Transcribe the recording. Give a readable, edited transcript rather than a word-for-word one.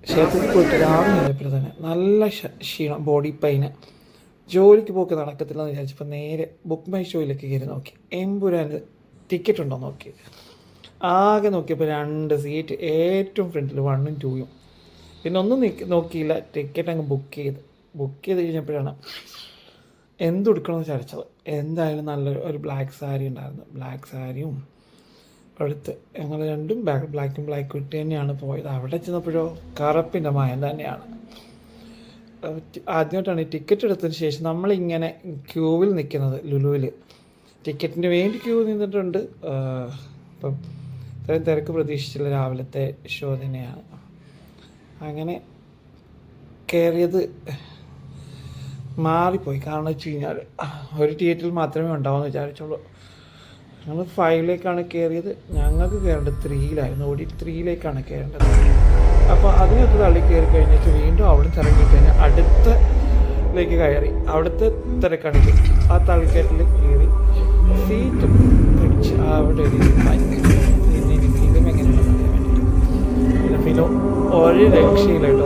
ക്ഷേത്രത്തിൽ പോയിട്ട് രാവിലെ കഴിഞ്ഞപ്പോൾ തന്നെ നല്ല ക്ഷീണം, ബോഡി പെയിന്, ജോലിക്ക് പോക്ക് നടക്കത്തില്ലെന്ന് വിചാരിച്ചപ്പോൾ നേരെ ബുക്ക് മൈ ഷോയിലേക്ക് കയറി നോക്കി. എമ്പുരാന് ടിക്കറ്റ് ഉണ്ടോ നോക്കി. ആകെ നോക്കിയപ്പോൾ 2 സീറ്റ് ഏറ്റവും ഫ്രണ്ടിൽ 1ഉം 2ഉം. പിന്നെ ഒന്നും നോക്കിയില്ല, ടിക്കറ്റ് അങ്ങ് ബുക്ക് ചെയ്ത് കഴിഞ്ഞപ്പോഴാണ് എന്തെടുക്കണമെന്ന് വിചാരിച്ചത്. എന്തായാലും നല്ലൊരു ബ്ലാക്ക് സാരി ഉണ്ടായിരുന്നു. ബ്ലാക്ക് സാരിയും എടുത്ത് ഞങ്ങൾ രണ്ടും ബ്ലാക്ക് ഇട്ട് തന്നെയാണ് പോയത്. അവിടെ ചെന്നപ്പോഴോ കറുപ്പിൻ്റെ മയം തന്നെയാണ്. ആദ്യമായിട്ടാണ് ഈ ടിക്കറ്റ് എടുത്തതിന് ശേഷം നമ്മളിങ്ങനെ ക്യൂവിൽ നിൽക്കുന്നത്. ലുലുവിൽ ടിക്കറ്റിന് വേണ്ടി ക്യൂ നിന്നിട്ടുണ്ട്. ഇപ്പം ഇത്രയും തിരക്ക് പ്രതീക്ഷിച്ചില്ല. രാവിലത്തെ ഷോ തന്നെയാണ്. അങ്ങനെ കയറിയത് മാറിപ്പോയി. കാരണം വെച്ച് കഴിഞ്ഞാൽ ഒരു തിയേറ്ററിൽ മാത്രമേ ഉണ്ടാവുമെന്ന് വിചാരിച്ചുള്ളൂ. ഞങ്ങൾ 5ലേക്കാണ് കയറിയത്. ഞങ്ങൾക്ക് കയറേണ്ടത് 3യിലായിരുന്നു. ഓടി 3യിലേക്കാണ് കയറേണ്ടത്. അപ്പോൾ അതിനകത്ത് തള്ളി കയറി കഴിഞ്ഞിട്ട് വീണ്ടും അവിടെ തിരക്കി കഴിഞ്ഞാൽ അടുത്തലേക്ക് കയറി. അവിടുത്തെ തിരക്കാണെങ്കിൽ ആ തള്ളിക്കയറ്റിൽ കയറി സീറ്റ് പിടിച്ച് അവിടെ ഒരു പിന്നെ എനിക്ക് ഫിലിം എങ്ങനെയാണെന്ന് അറിയാൻ വേണ്ടിയിട്ട്. പിന്നെ ഫിലിം ഒരു രക്ഷയിലായിട്ട്